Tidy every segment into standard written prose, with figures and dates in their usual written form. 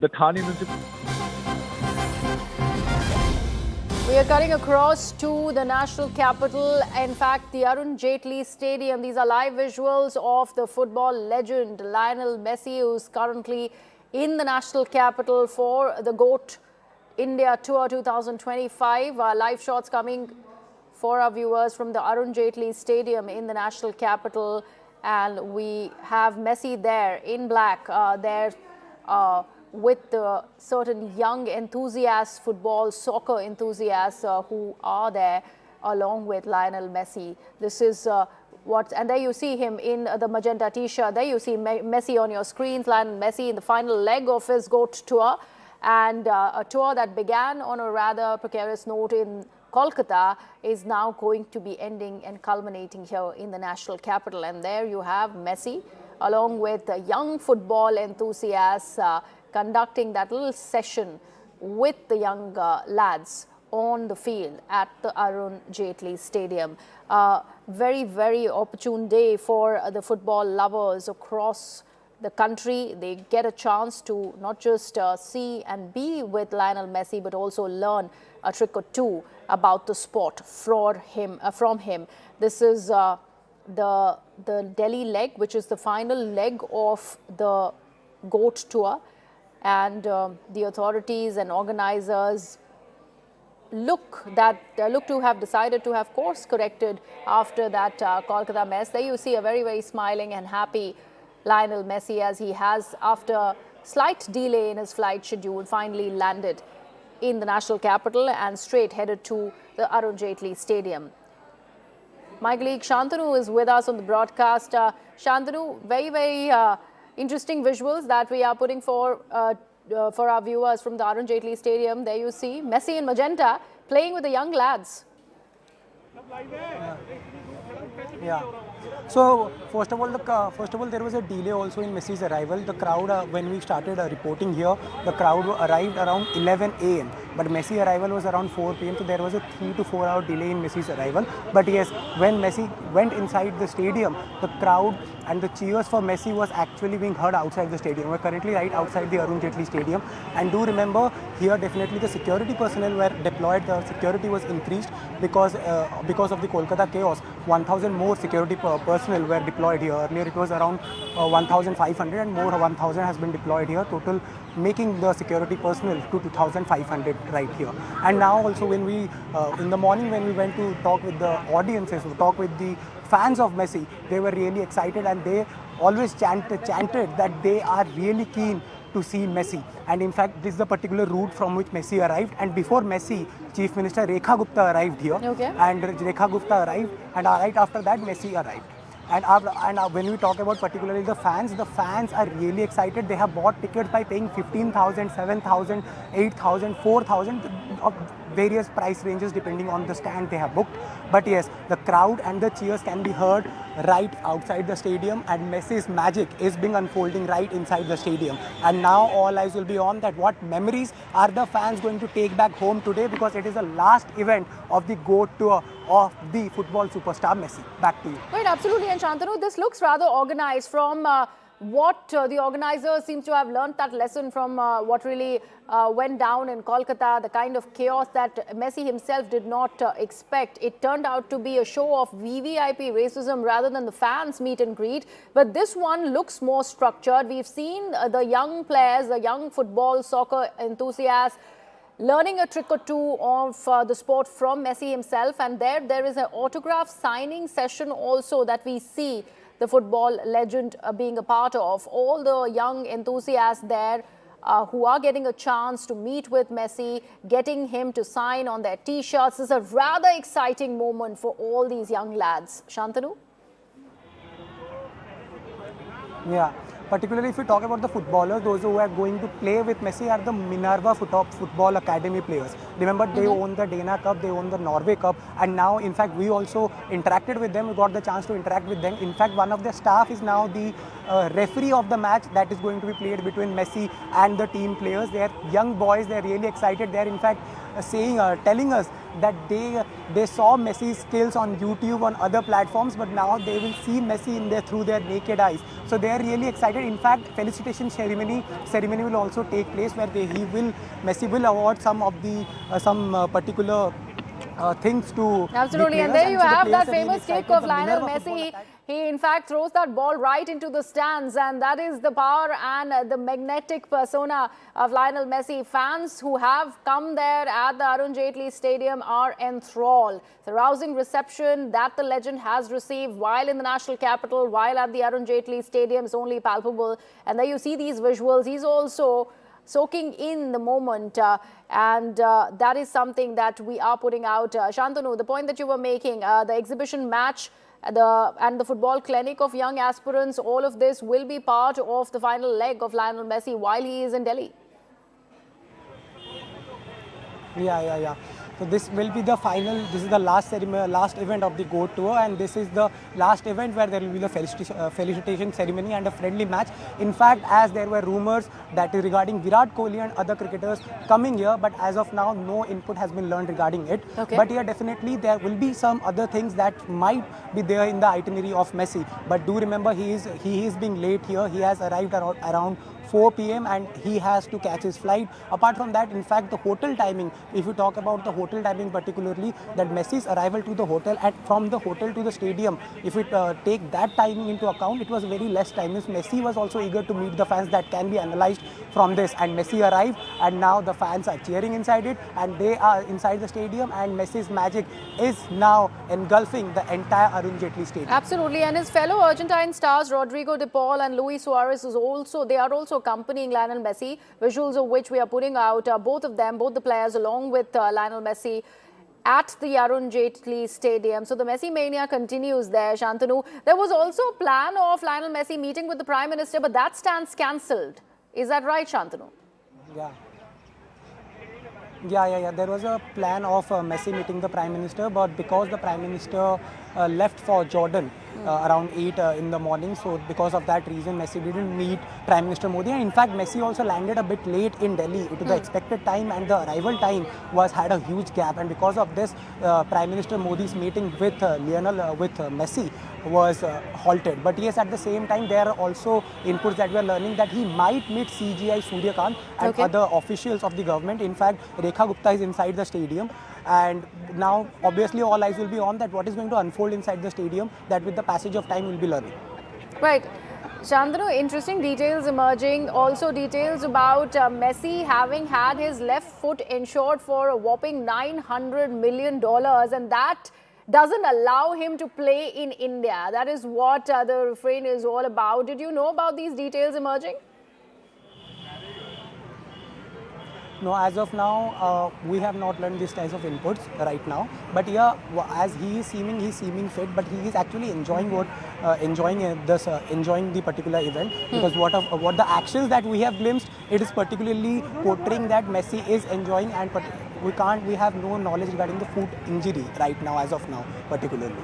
The Thane Municipal. We are cutting across to the national capital. In fact, the Arun Jaitley Stadium. These are live visuals of the football legend Lionel Messi, who's currently in the national capital for the GOAT India Tour 2025. Live shots coming for our viewers from the Arun Jaitley Stadium in the national capital. And we have Messi there in black, with certain young enthusiasts, football, soccer enthusiasts who are there along with Lionel Messi. This is and there you see him in the magenta t-shirt. There you see Messi on your screens, Lionel Messi in the final leg of his GOAT tour, and a tour that began on a rather precarious note in Kolkata is now going to be ending and culminating here in the national capital. And there you have Messi along with young football enthusiasts conducting that little session with the young lads on the field at the Arun Jaitley Stadium. Very, very opportune day for the football lovers across the country. They get a chance to not just see and be with Lionel Messi, but also learn a trick or two about the sport from him. This is the Delhi leg, which is the final leg of the GOAT tour. And the authorities and organizers look to have decided to have course corrected after that Kolkata mess. There you see a very, very smiling and happy Lionel Messi, as he has, after slight delay in his flight schedule, finally landed in the national capital and straight headed to the Arun Jaitley Stadium. My colleague Shantanu is with us on the broadcast. Shantanu, very, very interesting visuals that we are putting for our viewers from the Arun Jaitley Stadium. There you see Messi in magenta playing with the young lads. Yeah. So first of all, there was a delay also in Messi's arrival. The crowd, when we started reporting here, the crowd arrived around 11 a.m. But Messi arrival was around 4 p.m. So there was a 3 to 4 hour delay in Messi's arrival. But yes, when Messi went inside the stadium, the crowd and the cheers for Messi was actually being heard outside the stadium. We're currently right outside the Arun Jaitley Stadium. And do remember, here definitely the security personnel were deployed. The security was increased because of the Kolkata chaos. 1,000 more security personnel were deployed here. Earlier it was around 1,500, and more 1,000 has been deployed here, total making the security personnel to 2,500 right here. And now also when we, in the morning when we went to talk with the audiences, to talk with the fans of Messi, they were really excited, and they always chanted that they are really keen to see Messi. And in fact, this is the particular route from which Messi arrived. And before Messi, Chief Minister Rekha Gupta arrived here. Okay. And Rekha Gupta arrived, and right after that, Messi arrived. And when we talk about particularly the fans are really excited. They have bought tickets by paying 15,000, 7,000, 8,000, 4,000 of various price ranges depending on the stand they have booked. But yes, the crowd and the cheers can be heard right outside the stadium, and Messi's magic is being unfolding right inside the stadium. And now all eyes will be on that. What memories are the fans going to take back home today, because it is the last event of the GOAT tour of the football superstar Messi. Back to you. Right, absolutely. And Shantanu, this looks rather organized from what the organizers seems to have learnt that lesson from what really went down in Kolkata, the kind of chaos that Messi himself did not expect. It turned out to be a show of VVIP racism rather than the fans meet and greet. But this one looks more structured. We've seen the young players, the young football, soccer enthusiasts learning a trick or two of the sport from Messi himself. And there is an autograph signing session also that we see the football legend being a part of. All the young enthusiasts there who are getting a chance to meet with Messi, getting him to sign on their t-shirts. This is a rather exciting moment for all these young lads. Shantanu? Yeah. Particularly if we talk about the footballers, those who are going to play with Messi are the Minerva Football Academy players. Remember, they own the Dana Cup, they own the Norway Cup, and now, in fact, we also interacted with them. We got the chance to interact with them. In fact, one of the staff is now the referee of the match that is going to be played between Messi and the team players. They are young boys. They are really excited. They are, in fact, telling us that they saw Messi's skills on YouTube, on other platforms, but now they will see Messi through their naked eyes. So they are really excited. In fact, felicitation ceremony will also take place where Messi will award some of the particular things to Absolutely, the and players, there you so the have players that are really famous kick excited. of The winner Lionel of football Messi. attack. He in fact throws that ball right into the stands, and that is the power and the magnetic persona of Lionel Messi. Fans who have come there at the Arun Jaitley Stadium are enthralled. The rousing reception that the legend has received while in the national capital, while at the Arun Jaitley Stadium is only palpable. And there you see these visuals. He's also soaking in the moment, and that is something that we are putting out. Shantanu, the point that you were making, the exhibition match and the football clinic of young aspirants, all of this will be part of the final leg of Lionel Messi while he is in Delhi. Yeah. So this will be the final. This is the last ceremony, last event of the GOAT tour, and this is the last event where there will be the felicitation ceremony and a friendly match. In fact, as there were rumors that is regarding Virat Kohli and other cricketers coming here, but as of now, no input has been learned regarding it. Okay. But yeah, definitely there will be some other things that might be there in the itinerary of Messi. But do remember, he is being late here. He has arrived around 4 p.m. and he has to catch his flight. Apart from that, in fact, the hotel timing, if you talk about the hotel timing particularly, that Messi's arrival to the hotel and from the hotel to the stadium, if we take that timing into account, it was very less time. Messi was also eager to meet the fans. That can be analyzed from this. And Messi arrived, and now the fans are cheering inside it, and they are inside the stadium, and Messi's magic is now engulfing the entire Arun Jaitley Stadium. Absolutely, and his fellow Argentine stars Rodrigo de Paul and Luis Suarez they are also accompanying Lionel Messi, visuals of which we are putting out, both the players along with Lionel Messi at the Arun Jaitley Stadium. So the Messi mania continues there, Shantanu. There was also a plan of Lionel Messi meeting with the Prime Minister, but that stands cancelled. Is that right, Shantanu? Yeah. There was a plan of Messi meeting the Prime Minister, but because the Prime Minister left for Jordan around 8 in the morning, so because of that reason, Messi didn't meet Prime Minister Modi. And in fact, Messi also landed a bit late in Delhi. It was the expected time, and the arrival time had a huge gap. And because of this, Prime Minister Modi's meeting with Messi was halted. But yes, at the same time, there are also inputs that we are learning that he might meet CGI Suryakant and other officials of the government. In fact, Rekha Gupta is inside the stadium, and now obviously all eyes will be on that what is going to unfold inside the stadium, that with the passage of time we'll be learning. Right. Shantanu, interesting details emerging. Also details about Messi having had his left foot insured for a whopping $900 million, and that doesn't allow him to play in India. That is what the refrain is all about. Did you know about these details emerging? No, as of now, we have not learned these types of inputs right now. But yeah, as he's seeming fit, but he is actually enjoying enjoying the particular event, because what the actions that we have glimpsed, it is particularly portraying that Messi is enjoying, and we have no knowledge regarding the foot injury right now, as of now, particularly.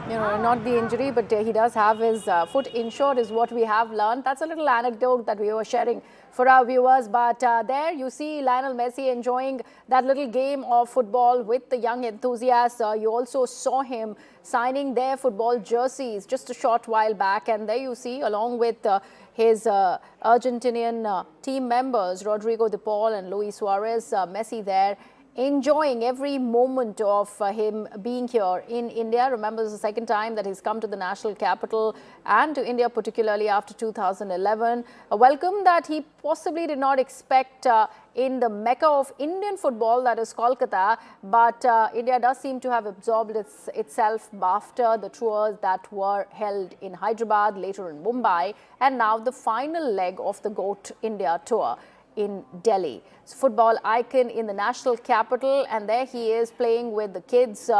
You know, not the injury, but he does have his foot insured is what we have learned. That's a little anecdote that we were sharing for our viewers. But there you see Lionel Messi enjoying that little game of football with the young enthusiasts. You also saw him signing their football jerseys just a short while back. And there you see, along with his Argentinian team members, Rodrigo de Paul and Luis Suarez, Messi there, enjoying every moment of him being here in India. Remember, this is the second time that he's come to the national capital and to India, particularly after 2011. A welcome that he possibly did not expect in the mecca of Indian football, that is Kolkata. But India does seem to have absorbed itself after the tours that were held in Hyderabad, later in Mumbai, and now the final leg of the GOAT India tour in Delhi. Football icon in the national capital, and there he is playing with the kids.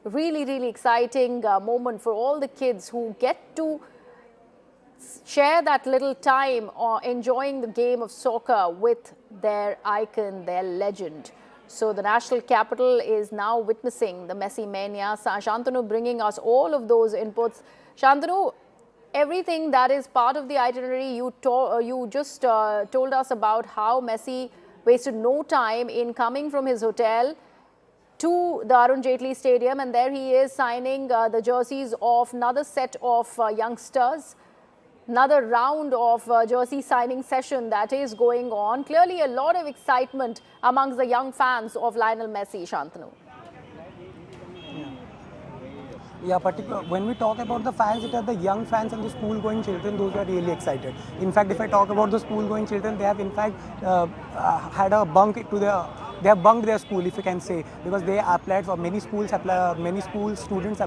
Really exciting moment for all the kids who get to share that little time enjoying the game of soccer with their icon, their legend. So the national capital is now witnessing the Messi mania. Shantanu bringing us all of those inputs. Shantanu, everything that is part of the itinerary, you just told us about how Messi wasted no time in coming from his hotel to the Arun Jaitley Stadium, and there he is signing the jerseys of another set of youngsters. Another round of jersey signing session that is going on. Clearly a lot of excitement amongst the young fans of Lionel Messi, Shantanu. Yeah, particularly when we talk about the fans, it are the young fans and the school-going children, those are really excited. In fact, if I talk about the school-going children, they have in fact had a bunk to their, they have bunked their school, if you can say, because they applied for many schools, students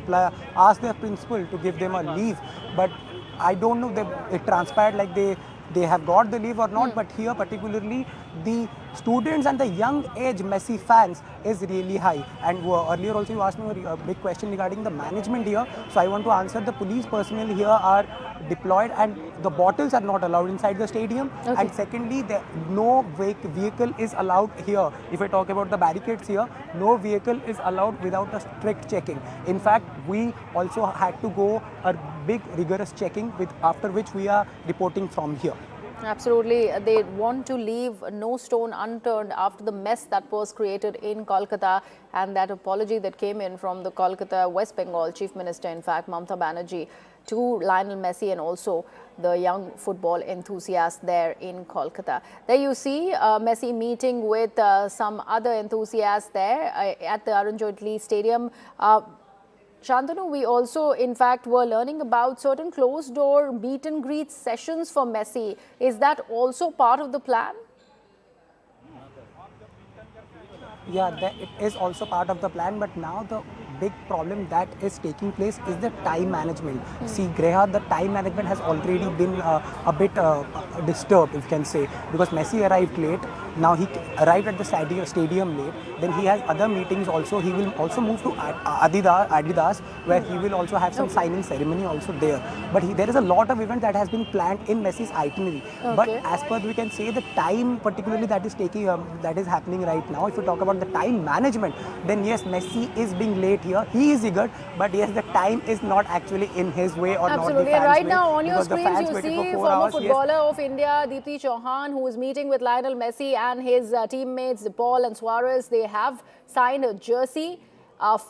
ask their principal to give them a leave, but I don't know if it transpired like they have got the leave or not, but here particularly the students and the young age Messi fans is really high. And earlier also you asked me a big question regarding the management here, so I want to answer. The police personnel here are deployed and the bottles are not allowed inside the stadium. Okay. And secondly, no vehicle is allowed here. If I talk about the barricades here, no vehicle is allowed without a strict checking. In fact, we also had to go a big rigorous checking after which we are reporting from here. Absolutely. They want to leave no stone unturned after the mess that was created in Kolkata, and that apology that came in from the Kolkata West Bengal Chief Minister, in fact, Mamata Banerjee, to Lionel Messi and also the young football enthusiast there in Kolkata. There you see Messi meeting with some other enthusiasts there at the Arun Jaitley Stadium. Shantanu, we also, in fact, were learning about certain closed-door meet and greet sessions for Messi. Is that also part of the plan? Yeah, it is also part of the plan, but now the big problem that is taking place is the time management. See, Greha, the time management has already been a bit disturbed, if you can say, because Messi arrived late. Now he arrived at the stadium late. Then he has other meetings also. He will also move to Adidas, where he will also have some signing ceremony also there. But there is a lot of events that has been planned in Messi's itinerary. Okay. But as per we can say, the time particularly that is taking that is happening right now. If you talk about the time management, then yes, Messi is being late here. He is eager, but yes, the time is not actually in his way or not the fans' Right way, now on your screens you see former footballer yes. of India, Deepti Chauhan, who is meeting with Lionel Messi and his teammates Paul and Suarez. They have signed a jersey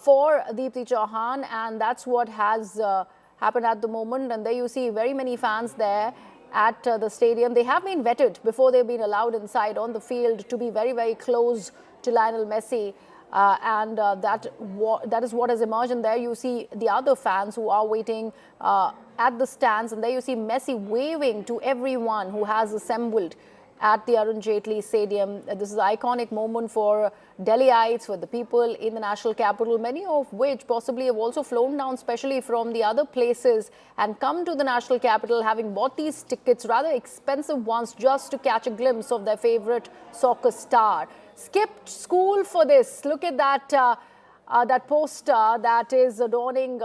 for Deepti Chauhan, and that's what has happened at the moment. And there you see very many fans there at the stadium. They have been vetted before they've been allowed inside on the field to be very, very close to Lionel Messi. That is what has emerged. And there you see the other fans who are waiting at the stands, and there you see Messi waving to everyone who has assembled at the Arun Jaitley Stadium. This is an iconic moment for Delhiites, for the people in the national capital, many of which possibly have also flown down specially from the other places and come to the national capital, having bought these tickets, rather expensive ones, just to catch a glimpse of their favorite soccer star. Skipped school for this. Look at that, that poster that is adorning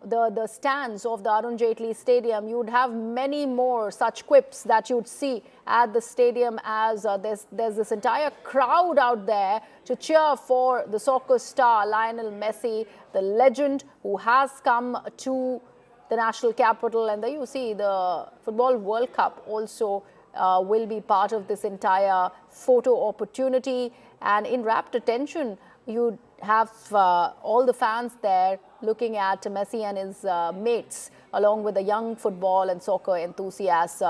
the stands of the Arun Jaitley Stadium. You would have many more such quips that you'd see at the stadium, as there's this entire crowd out there to cheer for the soccer star Lionel Messi, the legend who has come to the national capital. And there you see the Football World Cup also will be part of this entire photo opportunity. And in rapt attention, you have all the fans there looking at Messi and his mates, along with the young football and soccer enthusiasts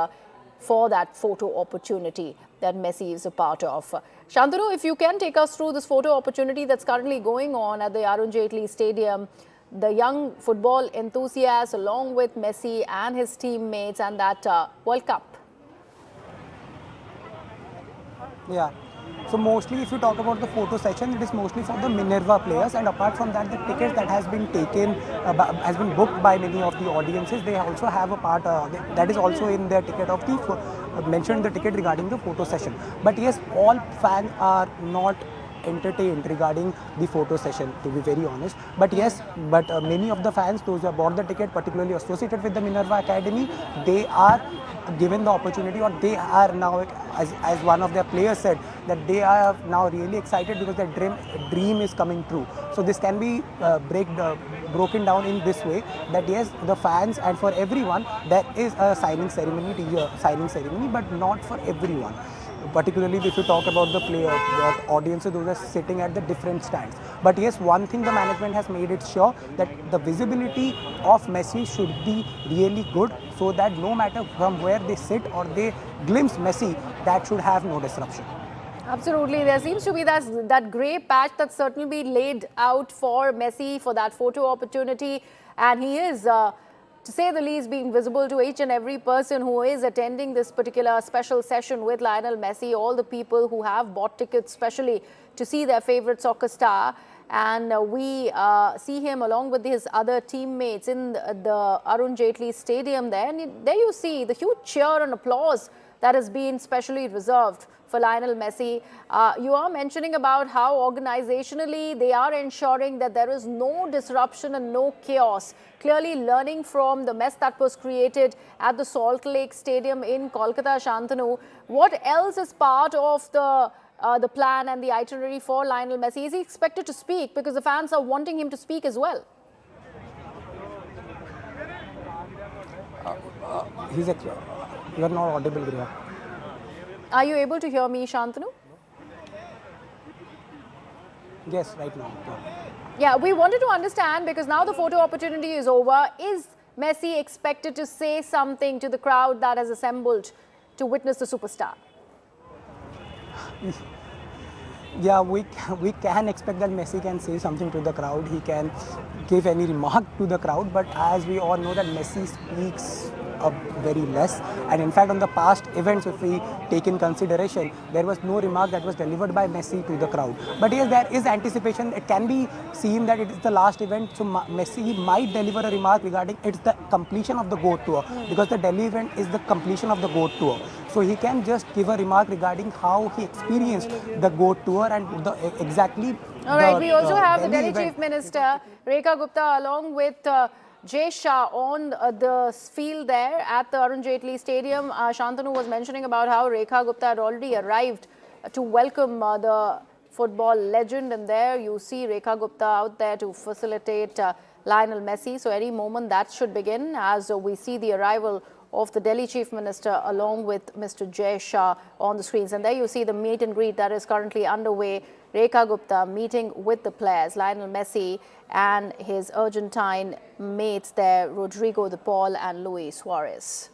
for that photo opportunity that Messi is a part of. Shantanu, if you can take us through this photo opportunity that's currently going on at the Arun Jaitley Stadium, the young football enthusiasts along with Messi and his teammates and that World Cup. Yeah. So mostly if you talk about the photo section, it is mostly for the Minerva players, and apart from that, the ticket that has been taken, has been booked by many of the audiences. They also have a part that is also in their ticket of the, mentioned the ticket regarding the photo session. But yes, all fans are not entertained regarding the photo session, to be very honest. But yes, many of the fans, those who have bought the ticket, particularly associated with the Minerva Academy, they are given the opportunity, or they are now, as one of their players said, that they are now really excited because their dream is coming true. So this can be broken down in this way, that yes, the fans and for everyone there is a signing ceremony, but not for everyone. particularly if you talk about the player, the audiences, those are sitting at the different stands. But yes, one thing the management has made it sure that the visibility of Messi should be really good, so that no matter from where they sit or they glimpse Messi, that should have no disruption. Absolutely. There seems to be that grey patch that's certainly laid out for Messi for that photo opportunity. And he is, to say the least, being visible to each and every person who is attending this particular special session with Lionel Messi, all the people who have bought tickets especially to see their favorite soccer star. And we see him along with his other teammates in the Arun Jaitley Stadium there. And there you see the huge cheer and applause that has been specially reserved for Lionel Messi. You are mentioning about how organizationally they are ensuring that there is no disruption and no chaos. Clearly learning from the mess that was created at the Salt Lake Stadium in Kolkata, Shantanu. What else is part of the plan and the itinerary for Lionel Messi? Is he expected to speak? Because the fans are wanting him to speak as well. You are not audible, Griha. Are you able to hear me, Shantanu? Yes, right now. Yeah, we wanted to understand, because now the photo opportunity is over. Is Messi expected to say something to the crowd that has assembled to witness the superstar? Yeah, we can expect that Messi can say something to the crowd. He can give any remark to the crowd. But as we all know that Messi speaks very less. And in fact, on the past events, if we take in consideration, there was no remark that was delivered by Messi to the crowd. But yes, there is anticipation. It can be seen that it is the last event. So Messi might deliver a remark regarding it's the completion of the GOAT Tour. Because the Delhi event is the completion of the GOAT Tour. So he can just give a remark regarding how he experienced the GOAT Tour and exactly. All right, we also have the Delhi event. Chief Minister, Rekha Gupta, along with Jay Shah on the field there at the Arun Jaitley Stadium. Shantanu was mentioning about how Rekha Gupta had already arrived to welcome the football legend. And there you see Rekha Gupta out there to facilitate Lionel Messi. So any moment that should begin as we see the arrival of the Delhi Chief Minister along with Mr. Jay Shah on the screens. And there you see the meet and greet that is currently underway. Rekha Gupta meeting with the players, Lionel Messi and his Argentine mates there, Rodrigo De Paul and Luis Suarez.